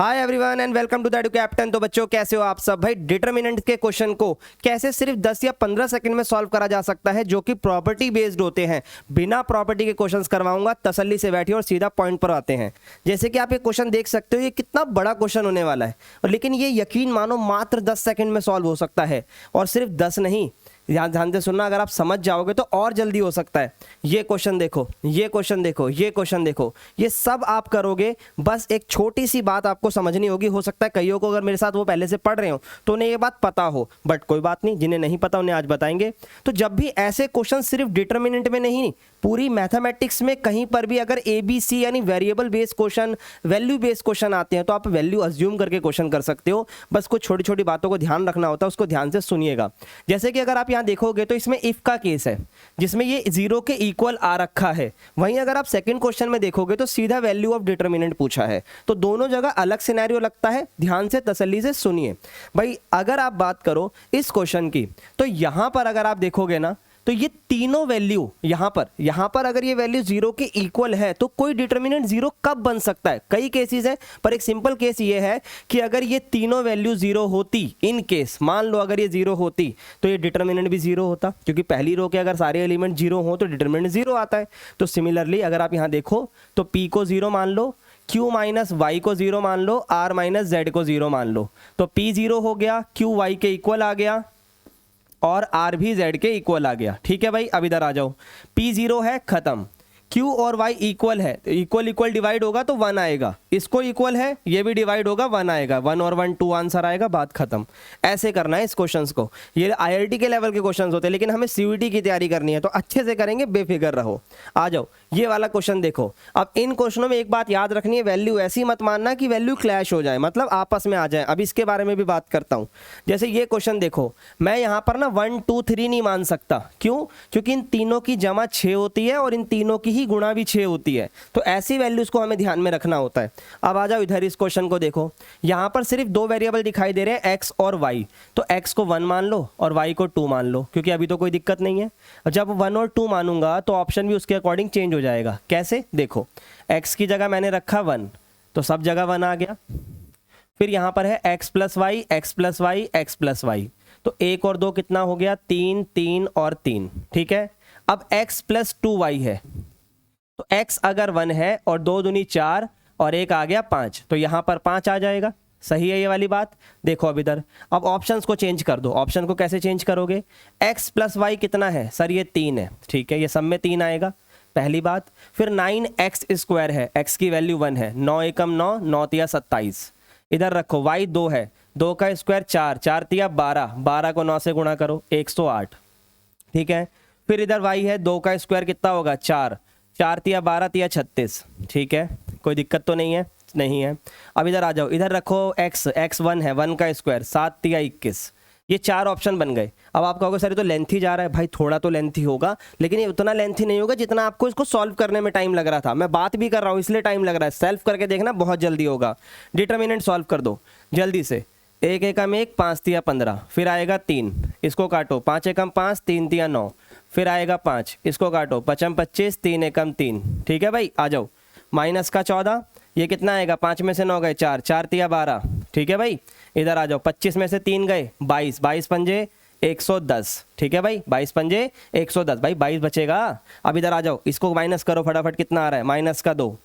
Hi everyone and welcome to the captain. तो बच्चों कैसे हो आप सब। भाई डिटरमिनेंट के क्वेश्चन को कैसे सिर्फ 10 या 15 सेकंड में सॉल्व करा जा सकता है, जो कि प्रॉपर्टी बेस्ड होते हैं। बिना प्रॉपर्टी के क्वेश्चंस करवाऊंगा, तसल्ली से बैठिए और सीधा पॉइंट पर आते हैं। जैसे कि आप ये क्वेश्चन देख सकते हो, ये कितना बड़ा क्वेश्चन होने वाला है, और लेकिन ये यकीन मानो मात्र 10 सेकंड में सॉल्व हो सकता है। और सिर्फ 10 नहीं, ध्यान से सुनना, अगर आप समझ जाओगे तो और जल्दी हो सकता है। ये क्वेश्चन देखो, ये क्वेश्चन देखो, ये क्वेश्चन देखो, ये सब आप करोगे। बस एक छोटी सी बात आपको समझनी होगी। हो सकता है कईयों को, अगर मेरे साथ वो पहले से पढ़ रहे हो तो उन्हें ये बात पता हो, बट कोई बात नहीं, जिन्हें नहीं पता उन्हें आज बताएंगे। तो जब भी ऐसे क्वेश्चन सिर्फ डिटरमिनेंट में नहीं, पूरी मैथमेटिक्स में कहीं पर भी अगर ABC यानी variable based question, value based question आते हैं, तो आप वैल्यू अज्यूम करके क्वेश्चन कर सकते हो। बस कुछ छोटी छोटी बातों को ध्यान रखना होता है, उसको ध्यान से सुनिएगा। जैसे कि अगर आप यहाँ देखोगे तो इसमें इफ का केस है, जिसमें ये 0 के इक्वल आ रखा है। वहीं अगर आप सेकंड क्वेश्चन में देखोगे तो सीधा वैल्यू ऑफ डिटरमिनेंट पूछा है। तो दोनों जगह अलग सिनेरियो लगता है। ध्यान से तसल्ली से सुनिए भाई। अगर आप बात करो इस क्वेश्चन की, तो यहां पर अगर आप देखोगे ना, तो ये तीनों वैल्यू यहां पर अगर ये वैल्यू 0 के इक्वल है, तो कोई डिटरमिनेंट 0 कब बन सकता है। कई केसेस है, पर एक सिंपल केस ये है कि अगर ये तीनों वैल्यू 0 होती, इन केस मान लो अगर ये 0 होती, तो ये डिटरमिनेंट भी 0 होता, क्योंकि पहली रो के अगर सारे एलिमेंट 0 हो तो डिटरमिनेंट 0 आता है। तो सिमिलरली अगर आप यहां देखो तो P को 0 मान लो, Q माइनस वाई को 0 मान लो, R माइनस जेड को 0 मान लो, तो P 0 हो गया, Q वाई के इक्वल आ गया और R भी Z के इक्वल आ गया। ठीक है भाई, अब इधर आ जाओ। P 0 है, खत्म। Q और Y इक्वल है, तो इक्वल इक्वल डिवाइड होगा तो 1 आएगा। इसको इक्वल है, ये भी डिवाइड होगा, 1 आएगा। 1 और 1 2 आंसर आएगा, बात खत्म। ऐसे करना है इस क्वेश्चंस को। ये IIT के लेवल के क्वेश्चंस होते हैं, लेकिन हमें CUET की तैयारी करनी है, तो अच्छे से करेंगे, बेफिक्र रहो। आ जाओ, ये वाला क्वेश्चन देखो। अब इन क्वेश्चनों में एक बात याद रखनी है, वैल्यू ऐसी मत मानना कि वैल्यू क्लैश हो जाए, मतलब आपस में आ जाए। अब इसके बारे में भी बात करता हूं। जैसे ये क्वेश्चन देखो, मैं यहां पर ना 1 2 3 नहीं मान सकता। क्यों? क्योंकि इन तीनों की जमा 6 होती है और इन तीनों की ही गुणा भी 6 होती है। तो ऐसी वैल्यूज को हमें ध्यान में रखना होता है। अब आ जाओ इधर, इस क्वेश्चन को देखो। यहां पर सिर्फ दो वेरिएबल दिखाई दे रहे हैं, x और y। तो x को 1 मान लो और y को 2 मान लो, क्योंकि अभी तो कोई दिक्कत नहीं है। जब 1 और 2 मानूंगा तो ऑप्शन भी उसके अकॉर्डिंग चेंज हो जाएगा। कैसे? देखो, x की जगह मैंने रखा 1, तो सब जगह 1 आ गया। फिर यहां पर है x plus y, x plus y, x plus y, तो 1 और 2 कितना हो गया? 3, 3 और 3। ठीक है, अब x प्लस 2y है, तो x अगर 1 है और 2 दूनी 4 और 1 आ गया 5, तो यहां पर 5 आ जाएगा। सही है ये वाली बात। देखो अब इधर, अब ऑप्शंस को चेंज कर दो। ऑप्शन को कैसे चेंज करोगे? x प्लस वाई कितना है सर? ये 3 है। ठीक है, ये सब में 3 आएगा, पहली बात। फिर 9x स्क्वायर है, x की वैल्यू 1 है, 9 एकम 9, 9 तिया 27। इधर रखो, y 2 है, 2 का स्क्वायर 4, 4 तिया 12, 12 को 9 से गुणा करो, 108। ठीक है, फिर इधर y है, 2 का स्क्वायर कितना होगा? 4, 4 तिया 12 तिया 36। ठीक है, कोई दिक्कत तो नहीं है? नहीं है। अब इधर आ जाओ, इधर रखो x 1 है, 1 का स्क्वायर 7 तिया 21। ये 4 ऑप्शन बन गए। अब आप कहोगे सर ये तो लेंथी जा रहा है। भाई थोड़ा तो लेंथी होगा, लेकिन ये उतना लेंथी नहीं होगा जितना आपको इसको सॉल्व करने में टाइम लग रहा था। मैं बात भी कर रहा हूँ इसलिए टाइम लग रहा है, सेल्फ करके देखना बहुत जल्दी होगा। डिटरमिनेंट सॉल्व कर दो जल्दी से। 1 एकम 1, 5 तिया 15, फिर आएगा 3, इसको काटो, 5 एकम 5, 3 तिया 9, फिर आएगा 5, इसको काटो, 5 25, 3 एकम 3। ठीक है भाई, आ जाओ। माइनस का 14, ये कितना आएगा? 5 में से 9 गए 4, 4 तिया 12। ठीक है भाई, इधर आ जाओ। 25 में से 3 गए 22, 22 पंजे 110। ठीक है भाई, 22 पंजे 110, भाई 22 बचेगा। अब इधर आ जाओ, इसको माइनस करो फटाफट, कितना आ रहा है? माइनस का 2,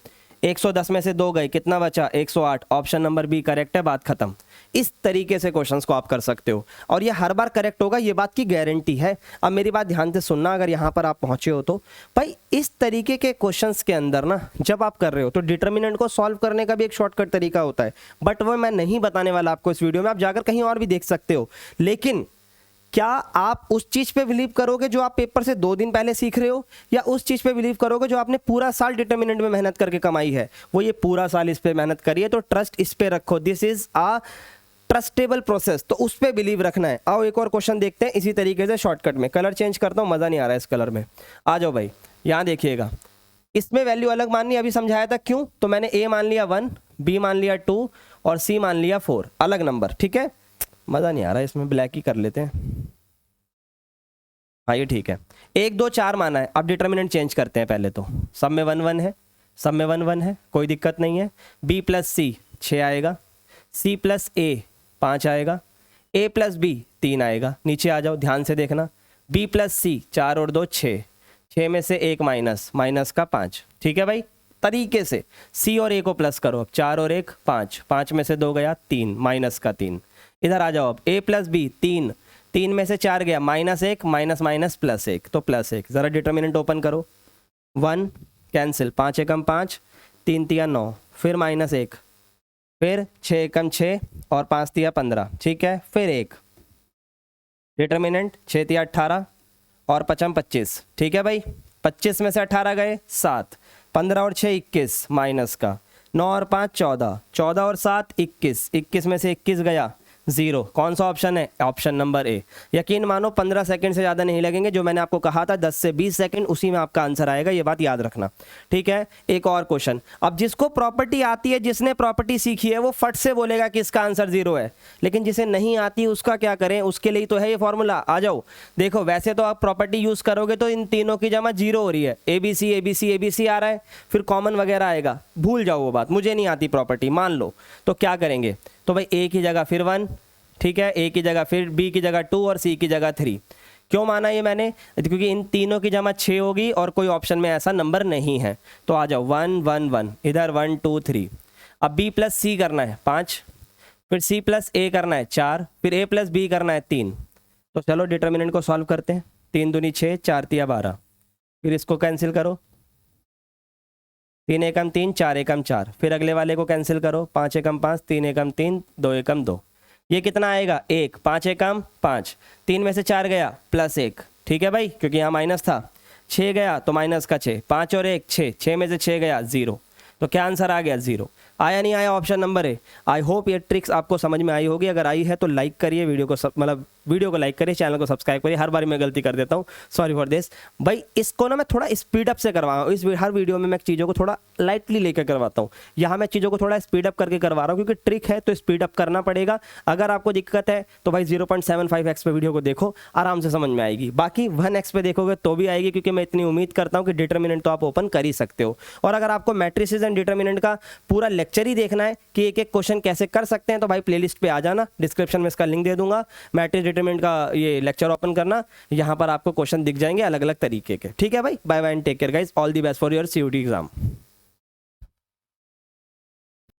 110 में से 2 गए, कितना बचा? 108। ऑप्शन नंबर बी करेक्ट है, बात खत्म। इस तरीके से क्वेश्चंस को आप कर सकते हो, और ये हर बार करेक्ट होगा, ये बात की गारंटी है। अब मेरी बात ध्यान से सुनना, अगर यहाँ पर आप पहुंचे हो तो भाई इस तरीके के क्वेश्चंस के अंदर ना, जब आप कर रहे हो तो डिटरमिनेंट को सॉल्व करने का भी एक शॉर्टकट तरीका होता है, बट वो मैं नहीं बताने वाला आपको इस वीडियो में। आप जाकर कहीं और भी देख सकते हो। लेकिन क्या आप उस चीज पे बिलीव करोगे जो आप पेपर से 2 दिन पहले सीख रहे हो, या उस चीज पे बिलीव करोगे जो आपने पूरा साल डिटरमिनेंट में मेहनत करके कमाई है? वो ये पूरा साल इस पे मेहनत करी है, तो ट्रस्ट इस पे रखो। This is a trustable process, तो उस पे बिलीव रखना है। आओ एक और क्वेश्चन देखते हैं इसी तरीके से शॉर्टकट में। कलर चेंज करता हूं, मजा नहीं आ रहा है इस कलर में। आ जाओ भाई, यहां देखिएगा, इसमें वैल्यू अलग माननी, अभी समझाया था क्यों। तो मैंने A मान लिया 1, B मान लिया 2 और C मान लिया 4, अलग नंबर। ठीक है, मजा नहीं आ रहा है इसमें, ब्लैक ही कर लेते हैं। हाँ ये ठीक है, 1 2 4 माना है। अब डिटरमिनेंट चेंज करते हैं। पहले तो सब में 1 1 है, सब में 1 1 है, कोई दिक्कत नहीं है। B प्लस C 6 आएगा, सी प्लस ए 5 आएगा, ए प्लस बी 3 आएगा, नीचे आ जाओ ध्यान से देखना, बी प्लस सी 4 और 2 6, 6 में से 1 माइनस, माइनस का 5, ठीक है भाई। तरीके से सी और ए को प्लस करो, अब 4 और 1 5, 5 में से 2 गया 3, माइनस का 3। इधर आ जाओ अब ए प्लस बी 3, 3 में से 4 गया माइनस 1, माइनस माइनस प्लस 1, तो प्लस 1। ज़रा डिटर्मिनेंट ओपन करो, 1 कैंसिल, 5 एकम 5, 3 तिया 9, फिर माइनस 1, फिर 6 एकम 6 और 5 तिया 15, ठीक है, फिर 1 डिटर्मिनेंट, 6 तिया 18 और 5 25, ठीक है भाई। 25 में से 18 गए 7, 15 और 6 21, माइनस का 9 और 5 14, 14 और 7 21, 21 में से 21 गया 0। कौन सा ऑप्शन है? Option number A. यकीन मानो 15 सेकंड से ज़्यादा नहीं लगेंगे, जो मैंने आपको कहा था 10 से 20 सेकंड, उसी में आपका आंसर आएगा, ये बात याद रखना, ठीक है। एक और क्वेश्चन, अब जिसको प्रॉपर्टी आती है, जिसने प्रॉपर्टी सीखी है, वो फट से बोलेगा कि इसका आंसर 0 है, लेकिन जिसे नहीं आती उसका क्या करें? उसके लिए तो है ये फॉर्मूला। आ जाओ देखो, वैसे तो आप प्रॉपर्टी यूज़ करोगे तो इन तीनों की जमा 0 हो रही है, ए बी सी आ रहा है, फिर कॉमन वगैरह आएगा, भूल जाओ वो बात, मुझे नहीं आती प्रॉपर्टी मान लो, तो क्या करेंगे? तो भाई ए की जगह फिर 1, ठीक है, ए की जगह फिर बी की जगह 2 और सी की जगह 3। क्यों माना ये मैंने? क्योंकि इन तीनों की जमा 6 होगी और कोई ऑप्शन में ऐसा नंबर नहीं है। तो आ जाओ 1 1 1, इधर 1 2 3। अब बी प्लस सी करना है 5, फिर सी प्लस ए करना है 4, फिर ए प्लस बी करना है 3। तो चलो डिटर्मिनेंट को सॉल्व करते हैं। 3 दूनी 6, 4 तिया 12, फिर इसको कैंसिल करो, 3 एकम 3, 4 एकम 4, फिर अगले वाले को कैंसिल करो, 5 एकम 5, 3 एकम 3, 2 एकम 2। ये कितना आएगा? 1, 5 एकम 5, 3 में से 4 गया प्लस 1, ठीक है भाई, क्योंकि यहाँ माइनस था। 6 गया तो माइनस का 6, 5 और 1 6, 6 में से 6 गया 0। तो क्या आंसर आ गया? 0। आया नहीं आया? Option number A. I hope ये ट्रिक्स आपको समझ में आई होगी। अगर आई है तो लाइक करिए वीडियो को, मतलब वीडियो को लाइक करिए, चैनल को सब्सक्राइब करिए। हर बार मैं गलती कर देता हूँ, सॉरी फॉर दिस भाई। इसको ना मैं थोड़ा स्पीड अप से करवा रहा हूँ, इस हर वीडियो में मैं चीज़ों को थोड़ा लाइटली लेकर करवाता हूँ। यहाँ मैं चीज़ों को थोड़ा स्पीड अप करके करवा रहा हूँ, क्योंकि ट्रिक है तो स्पीड अप करना पड़ेगा। अगर आपको दिक्कत है तो भाई 0.75x पे वीडियो को देखो, आराम से समझ में आएगी। बाकी 1x पे देखोगे तो भी आएगी, क्योंकि मैं इतनी उम्मीद करता हूँ कि डिटर्मिनेंट तो आप ओपन कर ही सकते हो। और अगर आपको मैट्रिसेस एंड डिटर्मिनेंट का पूरा लेक्चर ही देखना है कि एक एक क्वेश्चन कैसे कर सकते हैं, तो भाई प्लेलिस्ट पे आ जाना, डिस्क्रिप्शन में इसका लिंक दे दूंगा। मैट्रिक्स डिटरमिनेंट का ये लेक्चर ओपन करना, यहाँ पर आपको क्वेश्चन दिख जाएंगे अलग अलग तरीके के, ठीक है भाई। Bye bye and take care guys, all the best for your CUT exam.